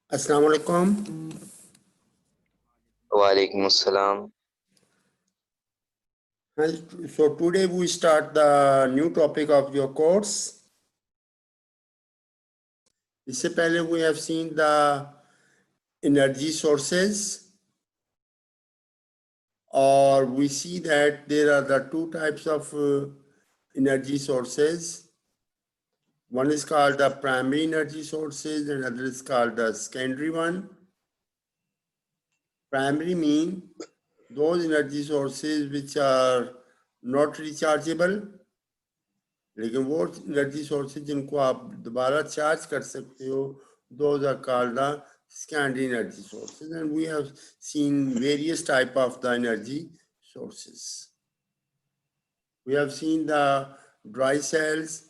Assalamu alaikum. Walaikum assalam. So today we start the new topic of your course. इससे पहले we have seen the energy sources, or we see that there are the two types of energy sources. One is called the primary energy sources and other is called the secondary one. Primary mean those energy sources which are not rechargeable, लेकिन वो energy sources जिनको आप दोबारा charge कर सकते हो, those are called the secondary energy sources, and we have seen various type of the energy sources. We have seen the dry cells,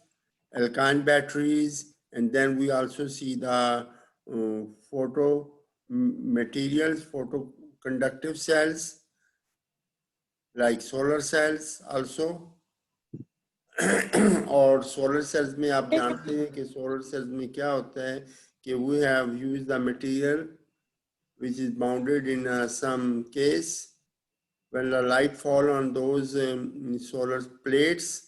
alkaline batteries, and then we also see the photo materials, photoconductive cells like solar cells also. और solar cells में आप जानते हैं कि solar cells में क्या होता है कि we have used the material which is bounded in some case. When the light fall on those solar plates,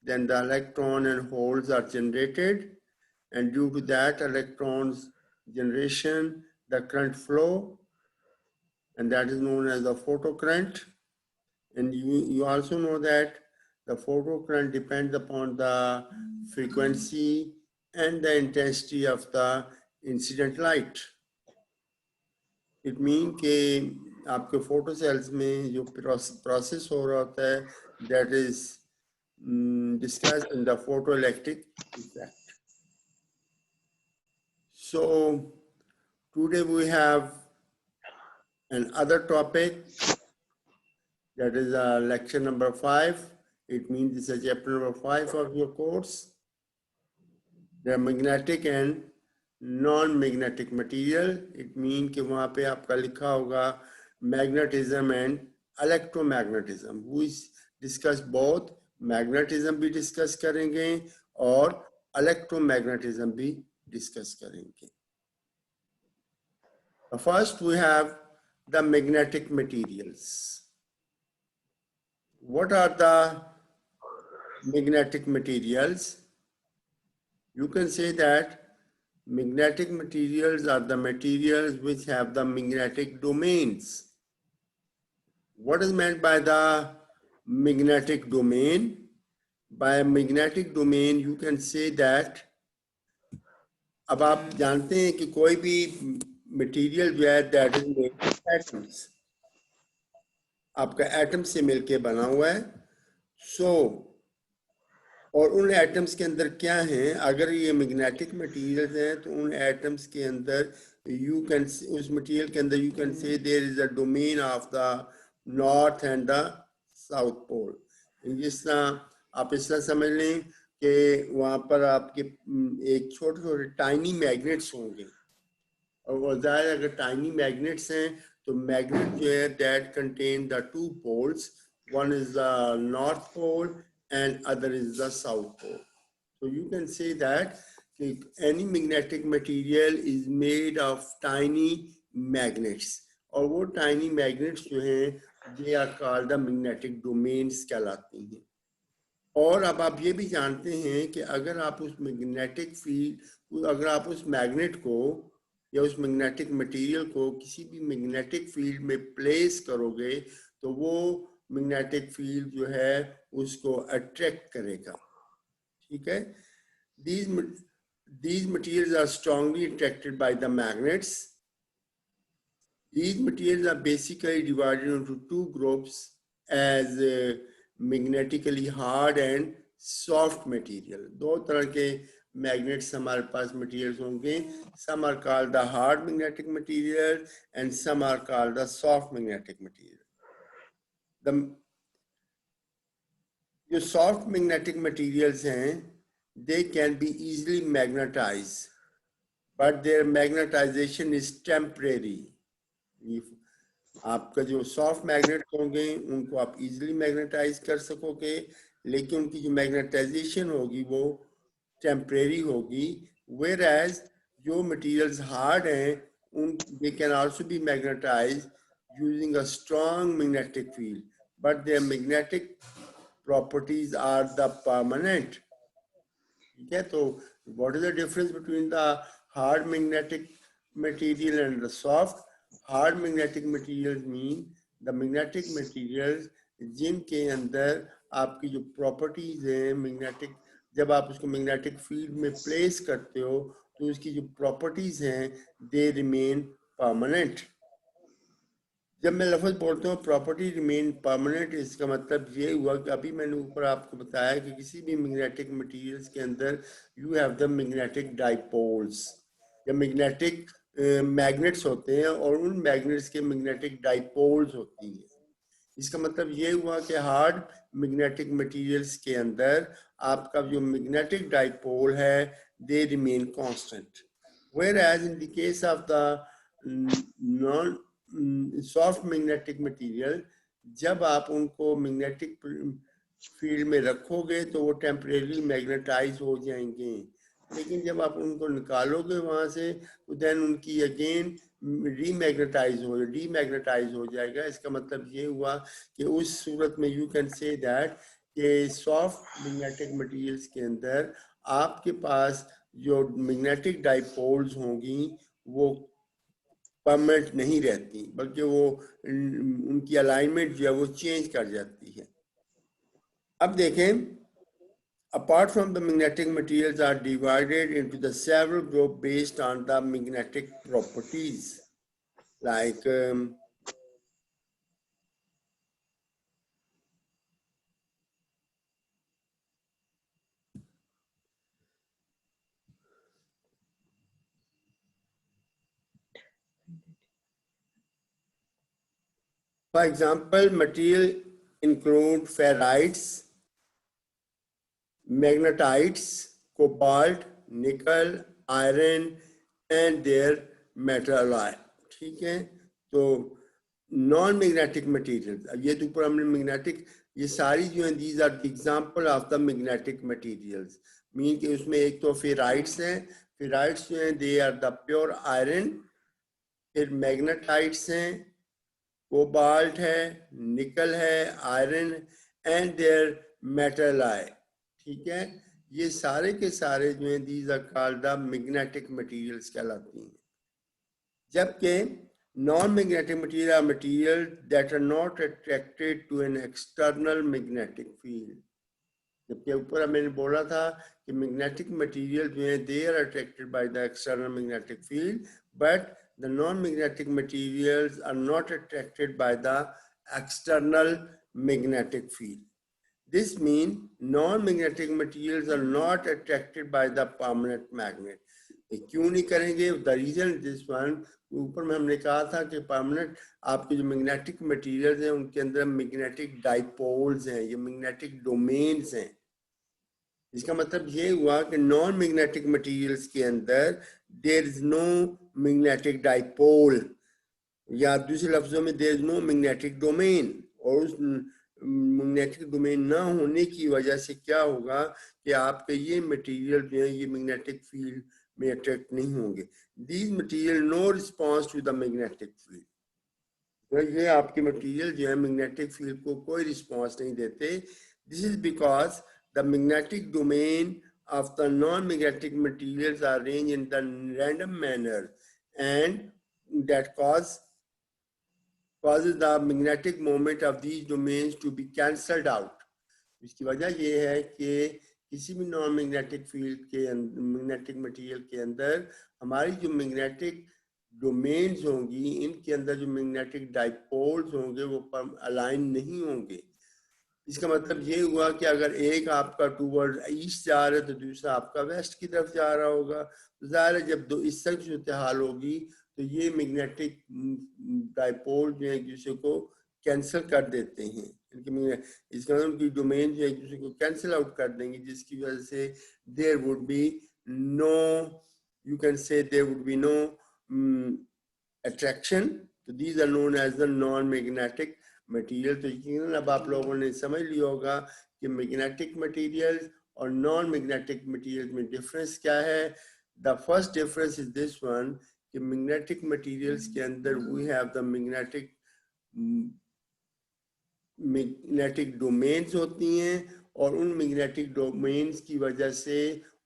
then the electron and holes are generated, and due to that electrons generation, the current flow, and that is known as the photocurrent. And you also know that the photocurrent depends upon the frequency and the intensity of the incident light. It means कि आपके photo cells में जो process हो रहा होता है, that is discussed in the photoelectric effect. So today we have another topic, that is lecture number 5. It means this is chapter number 5 of your course. The magnetic and non-magnetic material. It means कि वहाँ पे आपका लिखा होगा magnetism and electromagnetism. We discuss both. Magnetism भी discuss करेंगे और electromagnetism भी discuss करेंगे. First we have the magnetic materials. What are the magnetic materials? You can say that magnetic materials are the materials which have the magnetic domains. What is meant by the magnetic domain? By magnetic domain, you can say that, अब आप जानते हैं कि कोई भी material जो है that is made of atoms, आपका एटम से मिलके बना हुआ है. So और उन एटम्स के अंदर क्या हैं, अगर ये मैग्नेटिक मटेरियल्स हैं तो उन एटम्स के अंदर यू कैन, उस मटेरियल के अंदर you can say there is a domain of the north and the south pole. जिस तरह आप इस तरह समझ लें कि वहां पर आपके एक छोटे छोटे टाइनी मैग्नेट्स होंगे, और वो ज़ाहिर अगर टाइनी मैग्नेट्स हैं तो मैग्नेट जो है that contain the two poles, one is the north pole and other is the south pole. So you can say that any magnetic material is made of tiny magnets, और वो tiny magnets जो हैं they are called the magnetic domains कहलाती हैं. और अब आप ये भी जानते हैं कि अगर आप उस मैग्नेटिक फील्ड, अगर आप उस मैग्नेट को या उस मैग्नेटिक मटेरियल को किसी भी मैग्नेटिक फील्ड में प्लेस करोगे तो वो मैग्नेटिक फील्ड जो है उसको अट्रैक्ट करेगा. ठीक है. These materials are strongly attracted by the magnets. These materials are basically divided into two groups as magnetically hard and soft material. दो तरह के magnets हमारे पास materials होंगे. Some are called the hard magnetic material and some are called the soft magnetic material. जो soft magnetic materials हैं they can be easily magnetized, but their magnetization is temporary. आपका जो soft magnet होंगे उनको आप easily magnetise कर सकोगे, लेकिन उनकी जो मैग्नेटाइजेशन होगी वो टेम्परेरी होगी. वेयर एज जो मटेरियल्स हार्ड हैं उन they can also be magnetize using a strong magnetic field, but their magnetic properties are the permanent. ठीक है. तो what is the difference between the hard magnetic material and the soft? Hard magnetic materials mean the magnetic materials जिनके अंदर आपकी जो properties हैं magnetic, जब आप उसको मैग्नेटिक फील्ड में प्लेस करते हो तो उसकी जो प्रॉपर्टीज हैं दे रिमेन परमानेंट. जब मैं लफ्ज बोलता हूँ प्रॉपर्टी रिमेन परमानेंट, इसका मतलब ये हुआ कि अभी मैंने ऊपर आपको बताया कि किसी भी मैग्नेटिक मटेरियल्स के अंदर you have the magnetic dipoles या मैग्नेटिक मैग्नेट्स होते हैं और उन मैग्नेट्स के मैग्नेटिक डाइपोल्स होती हैं. इसका मतलब ये हुआ कि हार्ड मैग्नेटिक मटेरियल्स के अंदर आपका जो मैग्नेटिक डाइपोल है they remain constant, whereas in the case of the non soft magnetic material जब आप उनको मैग्नेटिक फील्ड में रखोगे तो वो टेम्परेरी मैग्नेटाइज हो जाएंगे, लेकिन जब आप उनको निकालोगे वहां से तो देन उनकी अगेन डीमैग्नेटाइज हो जाएगा. इसका मतलब ये हुआ कि उस सूरत में यू कैन से दैट कि सॉफ्ट मैग्नेटिक मटेरियल्स के अंदर आपके पास जो मैग्नेटिक डाइपोल्स होंगी वो परमानेंट नहीं रहती, बल्कि वो उनकी अलाइनमेंट जो है वो चेंज कर जाती है. अब देखें, apart from the magnetic materials are divided into the several groups based on the magnetic properties, like for example, material include ferrites, magnetites, cobalt, nickel, iron and their metal alloy. ठीक है. तो non magnetic material, अब ये तो ऊपर हमने magnetic, ये सारी जो है these are example of the magnetic materials. Mean कि उसमें एक तो फेराइट्स हैं, फेराइट्स जो हैं they are the pure iron. फिर मैग्नेटाइट्स हैं, कोबाल्ट है, निकल है, आयरन एंड देयर मेटल आई. ठीक है. ये सारे के सारे जो हैं these are called the magnetic materials कहलाती हैं. जबकि non magnetic material are material that are not attracted to an external magnetic field. जबकि ऊपर मैंने बोला था कि मैग्नेटिक मटेरियल जो है they are attracted by the external magnetic field, but the non-magnetic materials are not attracted by the external magnetic field. This means non-magnetic materials are not attracted by the permanent magnet. क्यों नहीं करेंगे? The reason this one, ऊपर में हमने कहा था कि permanent आपके जो मैग्नेटिक मटेरियल्स हैं उनके अंदर मैग्नेटिक डाइपोल्स हैं, ये मैग्नेटिक डोमेन्स हैं. इसका मतलब ये हुआ कि नॉन मैग्नेटिक मटेरियल्स के अंदर there is no magnetic dipole, या दूसरे लफ्जों में there is no magnetic domain. और उस मैग्नेटिक डोमेन ना होने की वजह से क्या होगा कि आपके ये मटेरियल जो है ये मैग्नेटिक फील्ड में अट्रैक्ट नहीं होंगे। These material no response to the magnetic field, तो ये आपके मटेरियल जो है मैग्नेटिक फील्ड को कोई रिस्पॉन्स नहीं देते। This is because the magnetic domain of the non-magnetic materials are arranged in the random manner, and that causes the magnetic moment of these domains to be cancelled out। इसकी वजह ये है कि किसी भी नॉन मैग्नेटिक फील्ड के magnetic material के अंदर हमारी जो मैग्नेटिक डोमेन्स होंगी, इनके अंदर जो मैग्नेटिक डाइपोल्स होंगे वो अलाइन नहीं होंगे। इसका मतलब ये हुआ कि अगर एक आपका टूवर्ड ईस्ट जा रहा है तो दूसरा आपका वेस्ट की तरफ जा रहा होगा, तो ज़ाहिर है जब दो इस तरह सूरत हाल होगी तो ये मैग्नेटिक डाइपोल जो है एक दूसरे को कैंसिल कर देते हैं। इसका मतलब उनकी डोमेन जो है एक दूसरे को कैंसिल आउट कर देंगे, जिसकी वजह से there would be no, you can say there would be no attraction. तो these are known as the non magnetic material. तो यकीनन अब आप लोगों ने समझ लिया होगा कि मैग्नेटिक मटेरियल और नॉन मैग्नेटिक मटेरियल में डिफरेंस क्या है। The first difference is this one कि मैग्नेटिक मटेरियल्स के अंदर we have the magnetic domains होती हैं, और उन मैग्नेटिक डोमेन्स की वजह से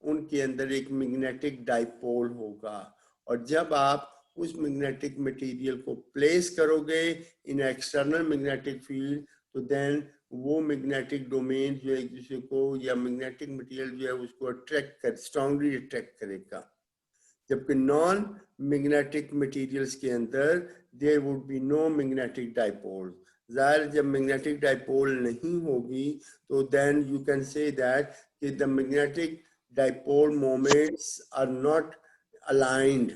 उनके अंदर एक मैग्नेटिक डाइपोल होगा। और जब आप उस मैग्नेटिक मटेरियल को प्लेस करोगे इन एक्सटर्नल मैग्नेटिक फील्ड, तो देन वो मैग्नेटिक डोमेन जो है एक दूसरे को, या मैग्नेटिक मटेरियल जो है उसको अट्रैक्ट कर, स्ट्रांगली अट्रैक्ट करेगा। जबकि नॉन मैग्नेटिक मटेरियल्स के अंदर there would be no magnetic dipole. ज़ाहिर जब मैग्नेटिक डाइपोल नहीं होगी तो then you can say that कि the magnetic dipole moments are not aligned,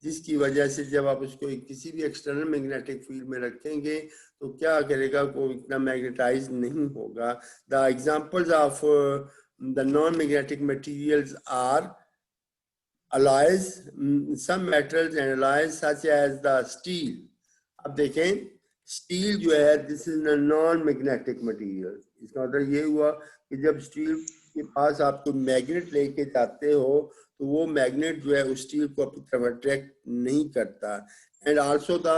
जिसकी वजह से जब आप उसको किसी भी एक्सटर्नल मैग्नेटिक फील्ड में रखेंगे तो क्या करेगा, को इतना मैग्नेटाइज नहीं होगा। The examples of the non magnetic materials are alloys, some metals and alloys such as the steel। अब देखें स्टील जो है this is non magnetic material. इसका मतलब ये हुआ कि जब स्टील के पास आप कोई मैग्नेट लेके जाते हो तो वो मैग्नेट जो है उस स्टील को अपनी तरफ अट्रैक्ट नहीं करता। And also the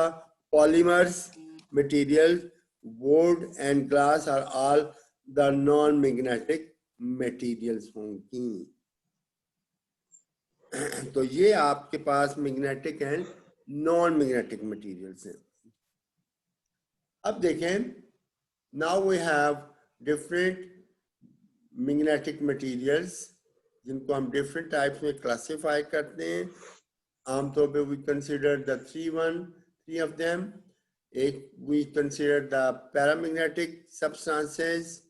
polymers material, wood and glass are all the non magnetic materials होंगी। तो ये आपके पास magnetic and non magnetic materials हैं। अब देखें, now we have different magnetic materials जिनको हम डिफरेंट टाइप्स में क्लासिफाई करते हैं। आमतौर पे we consider the three of them. एक we consider the paramagnetic substances,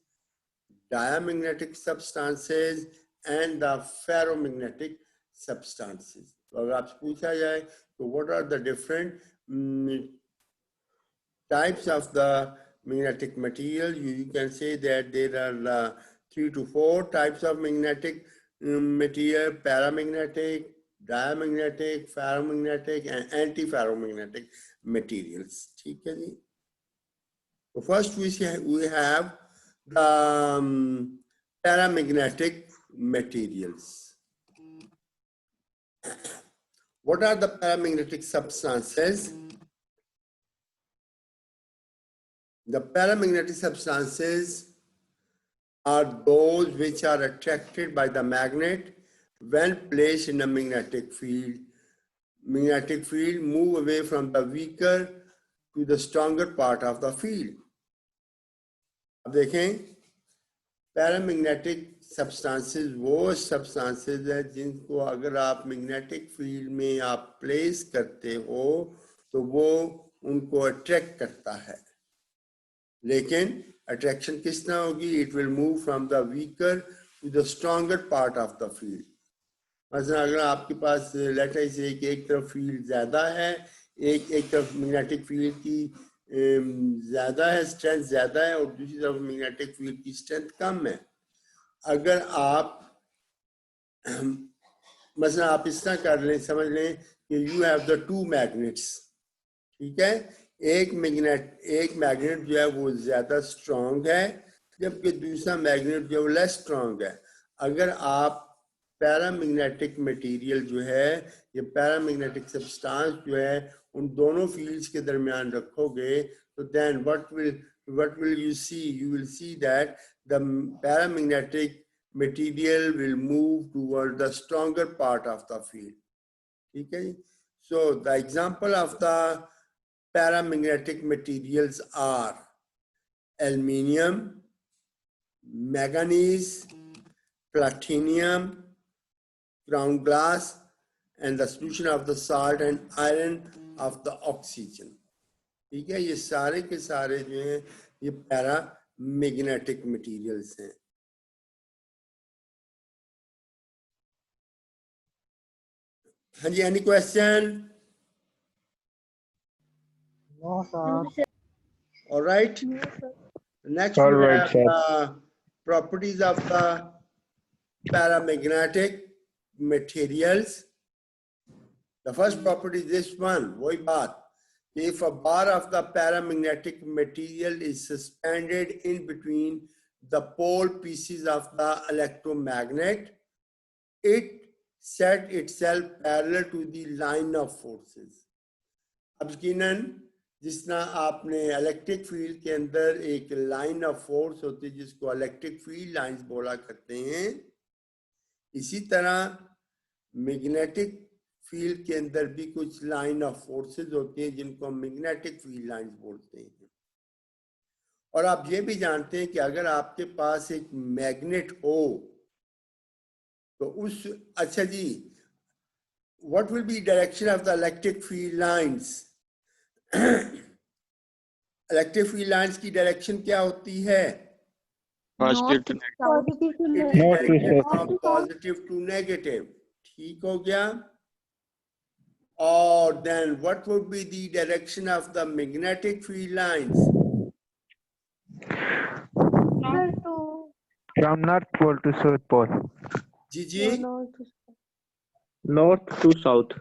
diamagnetic substances and the ferromagnetic substances। तो अगर आपसे पूछा जाए तो what are the different types of the magnetic material, you can say that there are 3 to 4 types of magnetic material: paramagnetic, diamagnetic, ferromagnetic and antiferromagnetic materials। ठीक है जी। तो first we have the paramagnetic materials। What are the paramagnetic substances? The paramagnetic substances are those which are attracted by the magnet when placed in a magnetic field. Magnetic field move away from the weaker to the stronger part of the field। अब देखें, paramagnetic substances वो substances है जिनको अगर आप magnetic field में आप place करते हो तो वो उनको अट्रैक्ट करता है। लेकिन अट्रैक्शन किस तरह होगी? It will move from the weaker to the stronger part of the field. मतलब अगर आपके पास लेटर से एक तरफ फील्ड ज्यादा है, एक तरफ मैग्नेटिक फील्ड की ज्यादा है, स्ट्रेंथ ज्यादा है, और दूसरी तरफ मैग्नेटिक फील्ड की स्ट्रेंथ कम है, अगर आप मसलन आप इस तरह कर लें, समझ लें कि you have the two magnets, ठीक है, एक मैग्नेट जो है वो ज्यादा स्ट्रांग है जबकि दूसरा मैग्नेट जो है वो लेस स्ट्रांग है। अगर आप पैरामैग्नेटिक मटेरियल जो है, ये पैरामैग्नेटिक सब्सटेंस जो है उन दोनों फील्ड्स के दरमियान रखोगे तो then what will you see? You will see that the paramagnetic material will move toward the stronger part of the field. ठीक है जी। So the example of the paramagnetic materials are aluminium, manganese, platinum, ground glass, and the solution of the salt and iron of the oxygen. ठीक है, ये सारे के सारे जो हैं ये पैरामैग्नेटिक मटेरियल्स हैं। हाँ जी, any question? No, sir. All right. Next, All we right, have sir. the properties of the paramagnetic materials. The first property is this one, वही बात, if a bar of the paramagnetic material is suspended in between the pole pieces of the electromagnet, it set itself parallel to the line of forces. अब यकीनन जिस तरह आपने electric field के अंदर एक लाइन ऑफ फोर्स होती है जिसको इलेक्ट्रिक फील्ड लाइंस बोला करते हैं, इसी तरह मैग्नेटिक फील्ड के अंदर भी कुछ लाइन ऑफ फोर्सेस होती हैं जिनको हम मैग्नेटिक फील्ड लाइंस बोलते हैं। और आप ये भी जानते हैं कि अगर आपके पास एक मैग्नेट हो तो उस, अच्छा जी, what will be direction of the electric field lines? Electric field lines की डायरेक्शन क्या होती है? Positive to positive to negative. ठीक हो गया। और then what would be the direction of the magnetic field lines? from North Pole to South Pole. जी जी, North to South.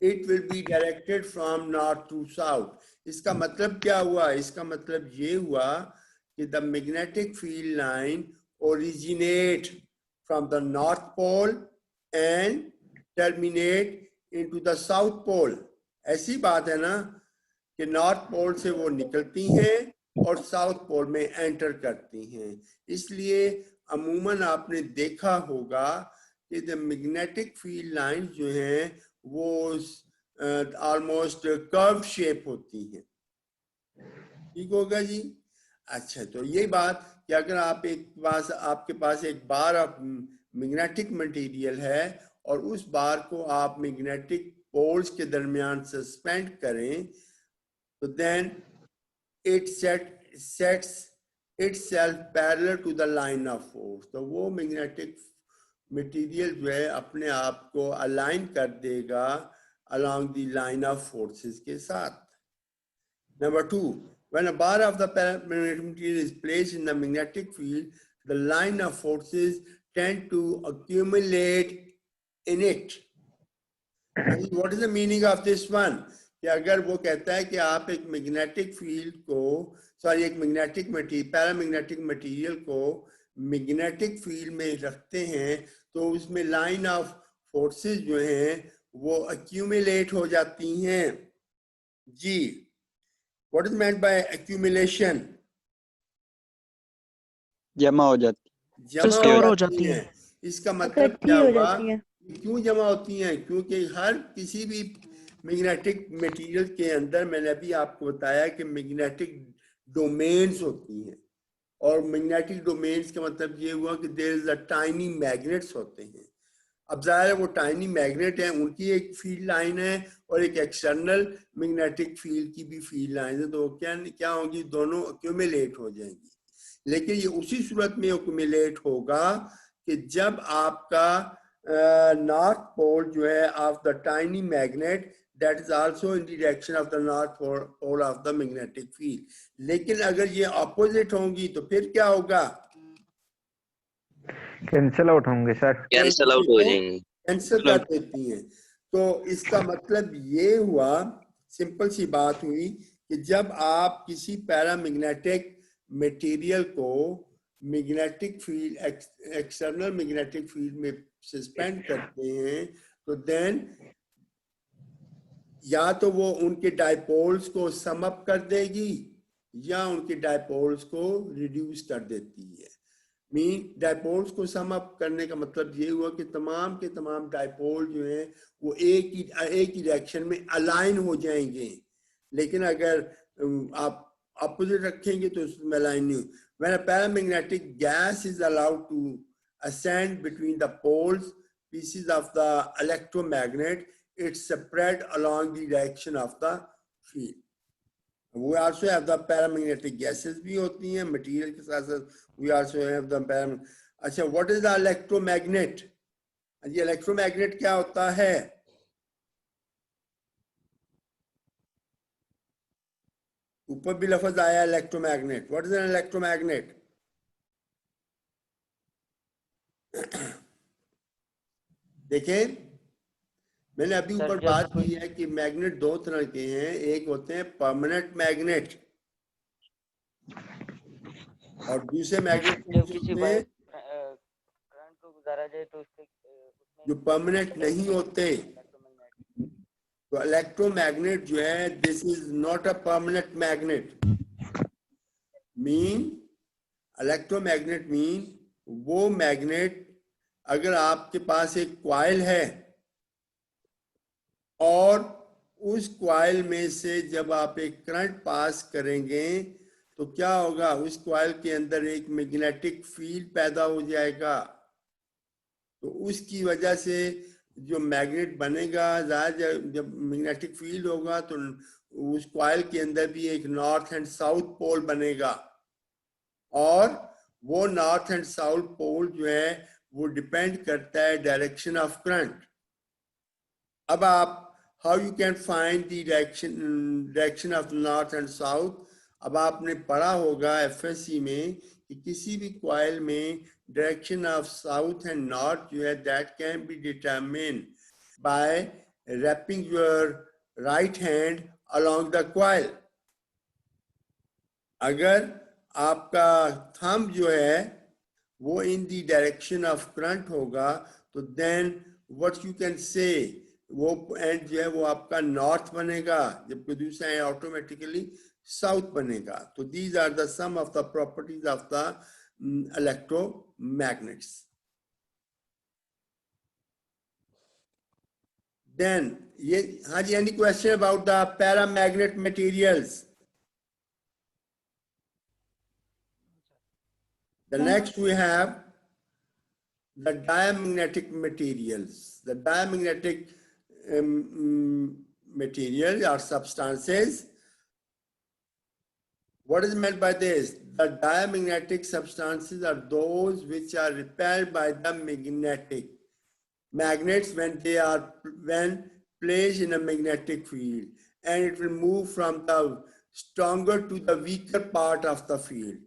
It will be directed from north to south. इसका मतलब क्या हुआ? इसका मतलब ये हुआ कि the magnetic field line originate from the north pole and terminate into the south pole. ऐसी बात है ना कि नॉर्थ पोल से वो निकलती हैं और साउथ पोल में एंटर करती हैं। इसलिए अमूमन आपने देखा होगा कि द मैग्नेटिक फील्ड लाइन जो हैं वो ऑलमोस्ट कर्व शेप होती है। ठीक होगा जी। अच्छा, तो ये बात कि अगर आपके पास एक बार ऑफ मैग्नेटिक मटेरियल है और उस बार को आप मैग्नेटिक पोल्स के दरमियान सस्पेंड करें तो then it sets itself parallel to the line of force। तो वो मैग्नेटिक मटेरियल जो है अपने आप को अलाइन कर देगा along the line of forces के साथ। Number 2, when a bar of the paramagnetic material is placed in the magnetic field, the line of forces tend to accumulate in it. What is the meaning of this one? कि अगर वो कहता है कि आप एक मैग्नेटिक फील्ड को, sorry, एक मैग्नेटिक पैरामैग्नेटिक मटेरियल को मैग्नेटिक फील्ड में रखते हैं तो उसमें लाइन ऑफ फोर्सेस जो हैं वो अक्यूमुलेट हो जाती हैं। जी, what is meant by accumulation? जमा हो जाती, जमा हो जाती हैं। इसका मतलब क्या हुआ? क्यों जमा होती हैं? क्योंकि हर किसी भी मैग्नेटिक मटेरियल के अंदर, मैंने अभी आपको बताया कि मैग्नेटिक डोमेन्स होती हैं और मैग्नेटिक डोमेन्स का मतलब ये हुआ कि there is a tiny magnets होते हैं। अब ज़ाहिर है वो टाइनी मैग्नेट हैं, उनकी एक फील्ड लाइन है और एक एक्सटर्नल मैग्नेटिक फील्ड की भी फील्ड लाइन है, तो क्या होंगी? दोनों एक्यूमुलेट हो जाएंगी। लेकिन ये उसी सूरत में एक्यूमुलेट होगा कि जब आपका नॉर्थ पोल जो है of the tiny magnet that is also in the direction of the north pole of the magnetic field। लेकिन अगर ये opposite होंगी तो फिर क्या होगा? कैंसिल आउट होंगे सर। कैंसल आउट हो जाएंगे। कैंसिल कर देती हैं। तो इसका मतलब ये हुआ, सिंपल सी बात हुई कि जब आप किसी पैरामैग्नेटिक मटेरियल को magnetic field, external magnetic field में सस्पेंड करते हैं, तो देन या तो वो उनके डायपोल्स को सम अप कर देगी या उनके डायपोल्स को रिड्यूस कर देती है। मीन डायपोल्स को सम अप करने का मतलब ये हुआ कि तमाम के तमाम डायपोल जो हैं वो एक ही डायरेक्शन में अलाइन हो जाएंगे। लेकिन अगर आप अपोजिट रखेंगे तो उसमें अलाइन नहीं। When a paramagnetic gas is allowed to ascend between the poles, pieces of the electromagnet, it's spread along the direction of the field. We also have the paramagnetic gases भी होती हैं material के साथ साथ। We also have the अच्छा, what is the electromagnet? ये electromagnet क्या होता है? ऊपर भी लफ्ज आया electromagnet. What is an electromagnet? देखें, मैंने अभी ऊपर बात की है कि मैग्नेट दो तरह के हैं। एक होते हैं परमानेंट मैग्नेट और दूसरे मैग्नेट होते हैं करंट को गुजारा जाए तो उसके जो परमानेंट नहीं होते। तो इलेक्ट्रोमैग्नेट जो है, this is not a permanent magnet. Mean electromagnet mean वो मैग्नेट, अगर आपके पास एक कॉइल है और उस कॉइल में से जब आप एक करंट पास करेंगे तो क्या होगा, उस कॉइल के अंदर एक मैग्नेटिक फील्ड पैदा हो जाएगा। तो उसकी वजह से जो मैग्नेट बनेगा, जब मैग्नेटिक फील्ड होगा तो उस कॉइल के अंदर भी एक नॉर्थ एंड साउथ पोल बनेगा और वो नॉर्थ एंड साउथ पोल जो है वो डिपेंड करता है डायरेक्शन ऑफ करंट। अब आप how you can find the direction of north and south. अब आपने पढ़ा होगा एफएससी में कि किसी भी कॉइल में direction of south and north जो है that can be determined by wrapping your right hand along the coil. अगर आपका थंब जो है वो in the direction of current होगा तो देन व्हाट यू कैन से, वो एंड जो है वो आपका नॉर्थ बनेगा, जबकि दूसरा एंड ऑटोमेटिकली साउथ बनेगा। तो these are the some of the properties of the electromagnets. Then ये, हाँ जी, any question about the paramagnet materials? The next we have the diamagnetic materials. The diamagnetic materials are substances. What is meant by this? The diamagnetic substances are those which are repelled by the magnetic magnets when placed in a magnetic field, and it will move from the stronger to the weaker part of the field.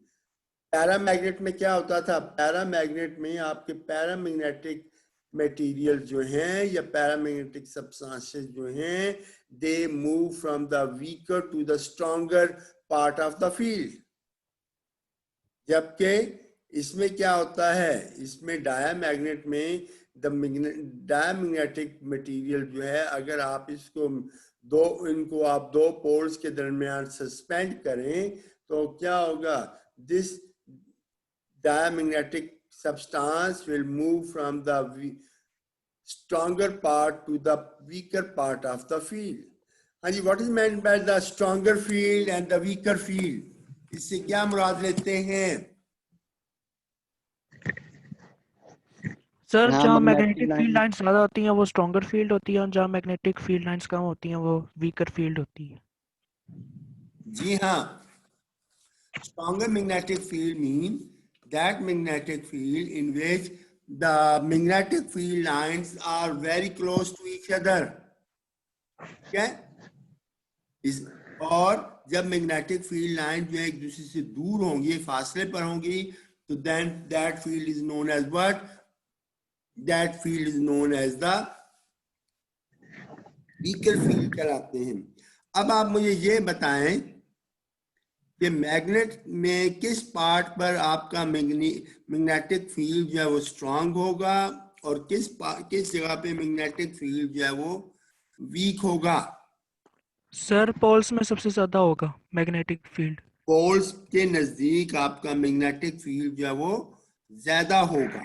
Paramagnet में क्या होता था? Paramagnet में आपके paramagnetic material जो हैं या paramagnetic substances जो हैं, they move from the weaker to the stronger part of the field. जबकि इसमें क्या होता है, इसमें डायमैग्नेट में डायमैग्नेटिक मटेरियल जो है, अगर आप इनको आप दो पोल्स के दरमियान सस्पेंड करें तो क्या होगा, this diamagnetic substance will move from the stronger part to the weaker part of the field. And what is meant by the stronger field and the weaker field? इससे क्या मुराद लेते हैं? सर जहाँ मैग्नेटिक फील्ड लाइंस ज्यादा होती हैं वो stronger field होती है और जहाँ मैग्नेटिक फील्ड लाइंस कम होती हैं वो वीकर फील्ड होती है। जी हाँ, stronger magnetic field mean that magnetic field in which the magnetic field lines are very close to each other. Okay? और जब मैग्नेटिक फील्ड लाइन जो है एक दूसरे से दूर होंगी, फासले पर होंगी, So then that field is known as what? That field is known as the weaker field कहलाते हैं। अब आप मुझे ये बताएं कि मैग्नेट में किस पार्ट पर आपका मैग्नेटिक फील्ड जो है वो स्ट्रांग होगा और किस जगह पे मैग्नेटिक फील्ड जो है वो वीक होगा। सर पोल्स में सबसे ज्यादा होगा मैग्नेटिक फील्ड। पोल्स के नजदीक आपका मैग्नेटिक फील्ड जो है वो ज्यादा होगा,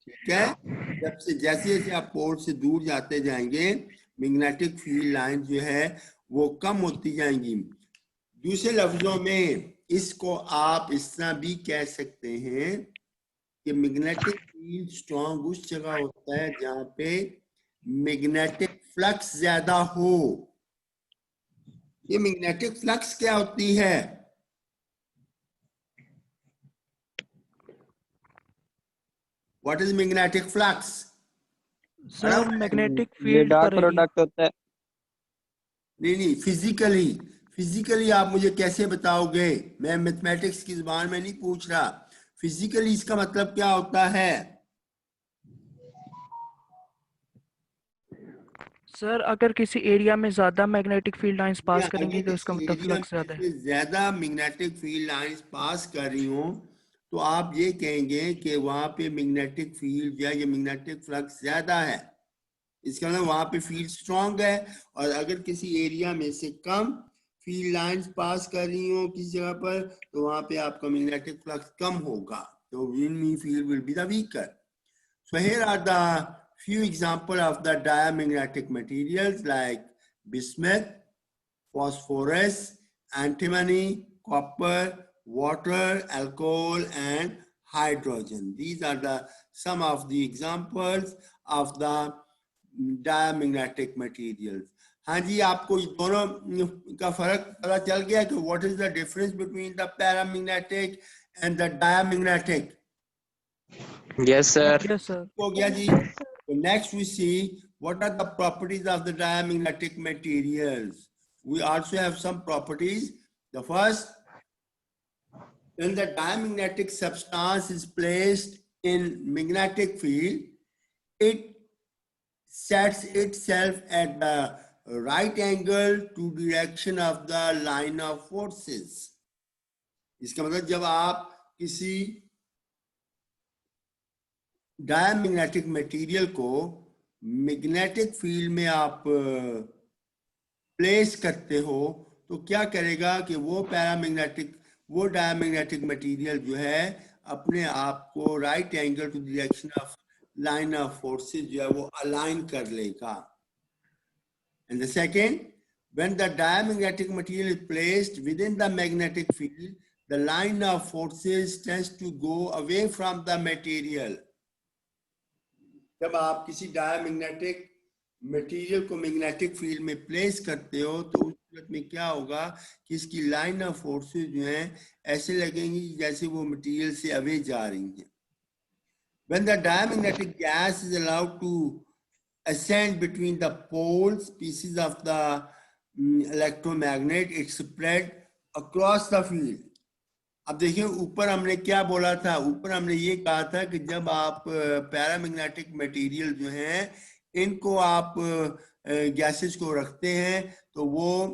ठीक है। जैसे जैसे आप पोल से दूर जाते जाएंगे मैग्नेटिक फील्ड लाइन जो है वो कम होती जाएंगी। दूसरे लफ्जों में इसको आप इस तरह भी कह सकते हैं कि मैग्नेटिक फील्ड स्ट्रांग उस जगह होता है जहां पे मैग्नेटिक फ्लक्स ज्यादा हो। ये मैग्नेटिक फ्लक्स क्या होती है? What is magnetic flux? Sir magnetic ये फील्ड डॉट पर ही। प्रोडक्ट होता है। नहीं, फिजिकली आप मुझे कैसे बताओगे? मैं मैथमेटिक्स की जुबान में नहीं पूछ रहा, फिजिकली इसका मतलब क्या होता है? सर अगर किसी एरिया में ज्यादा मैग्नेटिक फील्ड लाइंस पास या करेंगी अगर तो इसका किसी मतलब एरिया फ्लक्स ज्यादा है। में ज्यादा मैग्नेटिक फील्ड लाइंस पास कर रही हो तो आप ये कहेंगे कि वहां पे मैग्नेटिक फील्ड या ये मैग्नेटिक फ्लक्स ज्यादा है, इसका मतलब वहां पे फील्ड स्ट्रांग है। और अगर किसी एरिया में से कम फील्ड लाइंस पास कर रही हो किसी जगह पर तो वहां पे आपका मैग्नेटिक फ्लक्स कम होगा, तो wind field will be the weaker. So here are the few examples of the diamagnetic materials like bismuth, phosphorus, antimony, copper, water, alcohol, and hydrogen. These are the some of the examples of the diamagnetic materials. हाँ जी, आपको दोनों का फर्क पता चल गया कि what is the difference between the paramagnetic and the diamagnetic? Yes sir. Yes sir. हो गया जी। So next we see what are the properties of the diamagnetic materials. We also have some properties. The first, when the diamagnetic substance is placed in magnetic field, it sets itself at the right angle to direction of the line of forces. इसका मतलब जब आप किसी diamagnetic material को magnetic field में आप place करते हो तो क्या करेगा कि वो डायमैग्नेटिक मटेरियल जो है अपने आप को right angle to direction of line of forces जो है वो अलाइन कर लेगा। And the second, when the diamagnetic material is placed within the magnetic field, the line of forces tends to go away from the material. जब आप किसी diamagnetic material को magnetic field में प्लेस करते हो तो उस सूरत में क्या होगा कि इसकी लाइन ऑफ फोर्सेस जो हैं ऐसे लगेंगी जैसे वो मटेरियल से अवे जा रही हैं। When the diamagnetic gas is allowed to ascend between the poles pieces of the electromagnet, it spread across the field. अब देखिए ऊपर हमने क्या बोला था, ऊपर हमने ये कहा था कि जब आप पैरामैग्नेटिक मटेरियल जो हैं इनको आप गैसेस को रखते हैं तो वो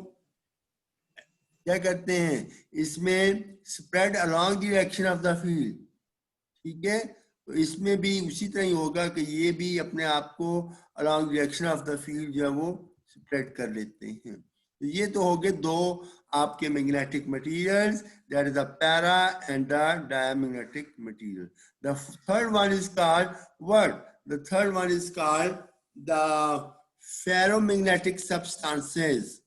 क्या करते हैं, इसमें spread along direction of the field, ठीक है। तो इसमें भी उसी तरह ही होगा कि ये भी अपने आप को along direction of the field जो है वो स्प्रेड कर लेते हैं। तो ये तो हो गए दो आपके magnetic materials, that is the para and the diamagnetic material. The third one is called what? The third one is called the ferromagnetic substances.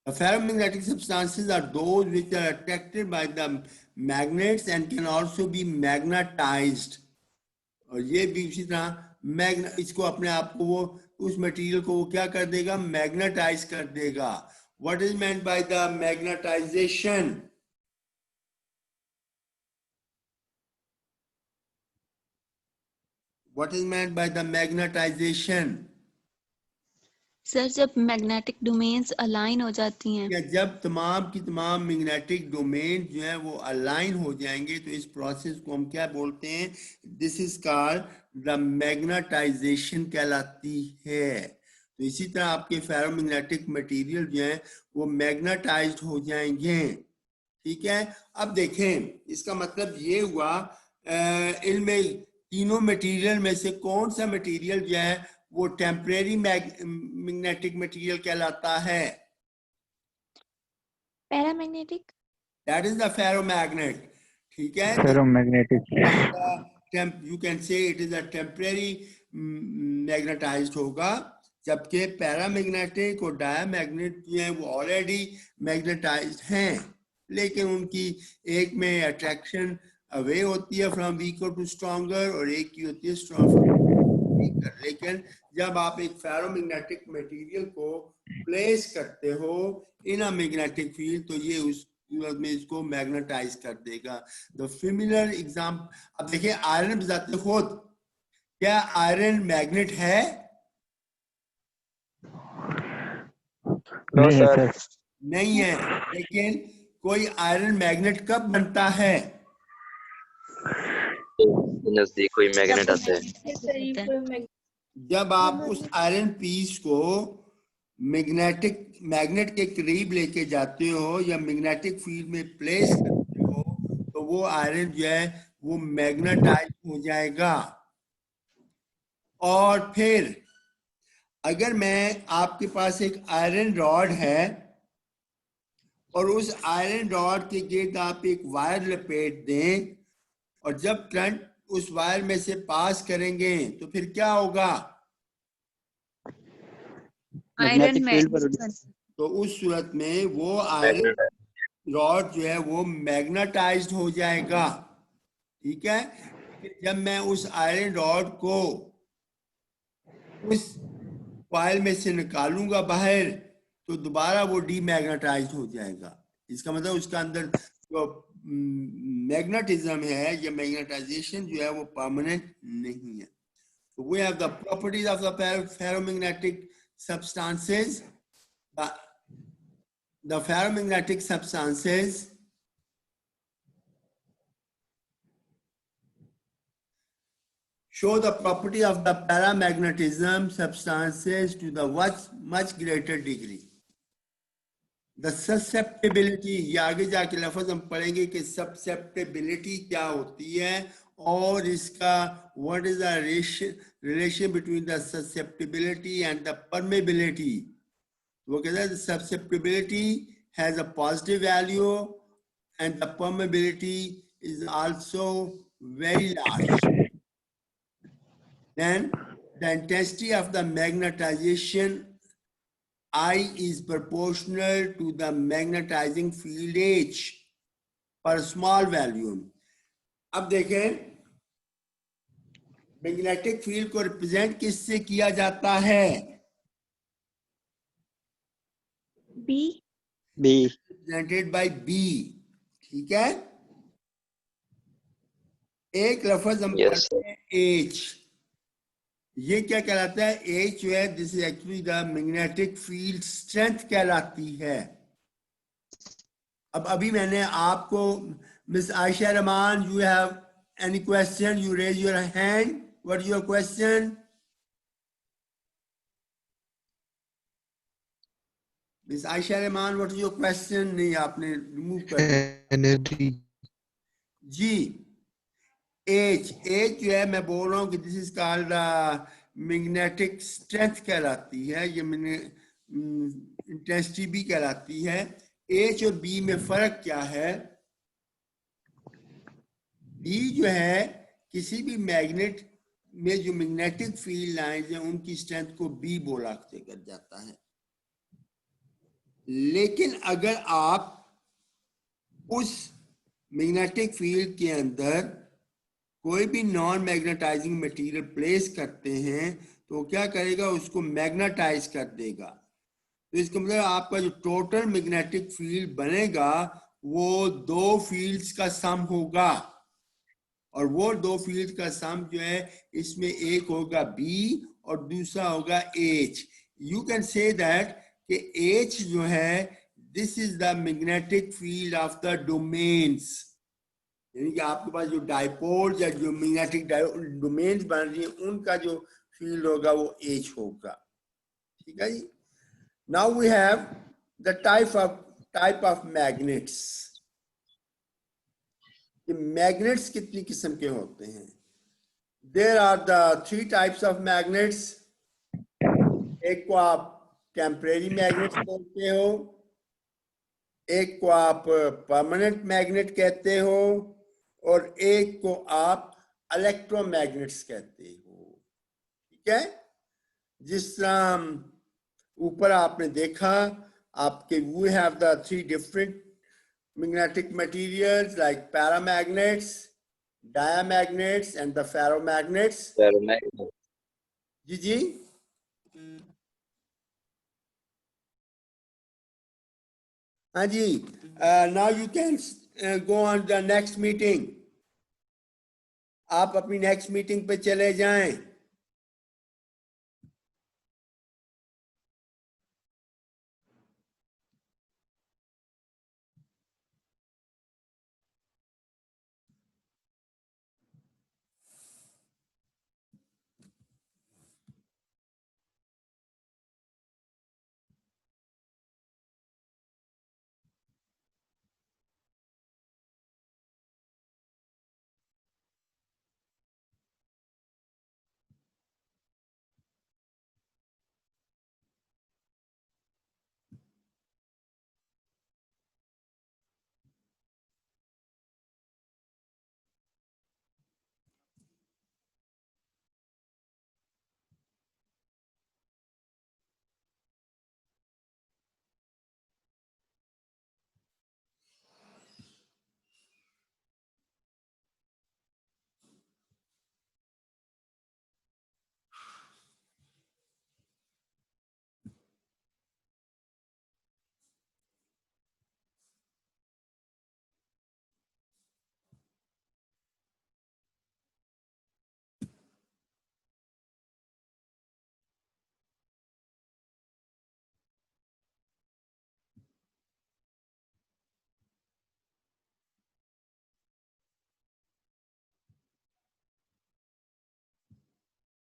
The ferromagnetic substances are those which are attracted by the magnets and can also be magnetized. और ये भी उसी तरह इसको अपने आप को वो उस मटेरियल को वो क्या कर देगा, मैग्नेटाइज कर देगा। What is meant by the magnetization? What is meant by the magnetization? Sir जब मैग्नेटिक डोमेन्स अलाइन हो जाती हैं, या जब तमाम की तमाम मैग्नेटिक डोमेन जो है वो अलाइन हो जाएंगे तो इस प्रोसेस को हम क्या बोलते हैं? This is called the magnetization कहलाती है। तो इसी तरह आपके फेरोमैग्नेटिक मटेरियल जो है वो मैग्नेटाइज्ड हो जाएंगे। ठीक है, अब देखें इसका मतलब ये हुआ इनमें तीनों मटेरियल में से कौन सा मटेरियल जो है वो टेम्परेरी मैग्नेटिक मटेरियल कहलाता है? Paramagnetic. That is the ferromagnet. ठीक है, ferromagnetic. you can say it is a temporary magnetized होगा, जबकि पैरामैग्नेटिक और डायमैग्नेट जो है वो ऑलरेडी मैग्नेटाइज्ड हैं, लेकिन उनकी एक में अट्रैक्शन अवे होती है फ्रॉम वीकर टू स्ट्रॉन्गर और एक की होती है स्ट्रॉन्ग वीकर। लेकिन जब आप एक फेरोमैग्नेटिक मटेरियल को प्लेस करते हो इन अ मैग्नेटिक फील्ड तो ये उस में इसको मैग्नेटाइज कर देगा। द सिमिलर एग्जाम्पल, अब देखिए आयरन बजाते खुद, क्या आयरन मैग्नेट है? No sir. नहीं है, लेकिन कोई आयरन मैग्नेट कब बनता है? नजदीक कोई मैग्नेट आता है। जब आप उस आयरन पीस को मैग्नेट के करीब लेके जाते हो या मैग्नेटिक फील्ड में प्लेस करते हो तो वो आयरन जो है वो मैग्नेटाइज हो जाएगा। और फिर अगर मैं आपके पास एक आयरन रॉड है और उस आयरन रॉड के गिर्द आप एक वायर लपेट दें और जब करंट उस वायर में से पास करेंगे तो फिर क्या होगा? Iron magnet. तो उस सूरत में वो आयरन रॉड जो है वो मैग्नेटाइज्ड हो जाएगा। ठीक है, जब मैं उस आयरन रॉड को उस कॉइल में से निकालूंगा बाहर तो दोबारा वो डीमैग्नेटाइज्ड हो जाएगा। इसका मतलब उसका अंदर जो मैग्नेटिज्म है या मैग्नेटाइजेशन जो है वो परमानेंट नहीं है। So we have the properties of the ferromagnetic substances. The ferromagnetic substances show the property of the paramagnetism substances to the much greater degree. The susceptibility, ये आगे जाके लफ्ज हम पढ़ेंगे कि susceptibility क्या होती है और इसका what is the relation between the susceptibility and the permeability. वो कहता है the susceptibility has a positive value and the permeability is also very large. Then the intensity of the magnetization I is proportional to the magnetizing field H per small volume. अब देखें magnetic field को represent किससे किया जाता है? B. Represented by B. ठीक है, एक लफ्ज हम पढ़ते हैं एच। ये क्या कहलाता है? एच जो है this is actually the magnetic field strength कहलाती है। अब अभी मैंने आपको miss Ayesha Rahman, you have any question? You raise your hand. What is your question? Miss Ayesha Rahman, what is your question? नहीं, आपने रिमूव कर दिया। जी, एच जो है मैं बोल रहा हूँ कि this is called magnetic strength कहलाती है, ये मैंने इंटेंसिटी भी कहलाती है। एच और बी में फर्क क्या है? बी जो है किसी भी मैग्नेट में जो मैग्नेटिक फील्ड लाइंस हैं उनकी स्ट्रेंथ को बी बोला कर जाता है। लेकिन अगर आप उस मैग्नेटिक फील्ड के अंदर कोई भी नॉन मैग्नेटाइजिंग मटेरियल प्लेस करते हैं तो क्या करेगा? उसको मैग्नेटाइज कर देगा। तो इसका मतलब आपका जो टोटल मैग्नेटिक फील्ड बनेगा वो दो फील्ड्स का सम होगा और वो दो फील्ड का सम जो है इसमें एक होगा बी और दूसरा होगा H. you can say that कि H जो है this is the magnetic field of the domains, यानी कि आपके पास जो डाइपोल्स या जो मैग्नेटिक डोमेन्स बन रही हैं उनका जो फील्ड होगा वो H होगा, ठीक है जी। Now we have the type of magnets. कि मैग्नेट्स कितनी किस्म के होते हैं? There are the 3 types of magnets. एक को आप टेम्परेरी मैग्नेट बोलते हो, एक को आप परमानेंट मैग्नेट कहते हो और एक को आप इलेक्ट्रोमैग्नेट्स कहते हो, ठीक है। जिस तरह ऊपर आपने देखा आपके we have the 3 different magnetic materials like paramagnets, diamagnets and the ferromagnets. Ferromagnet. जी हाँ जी। Now you can go on the next meeting. आप अपनी नेक्स्ट मीटिंग पे चले जाएं।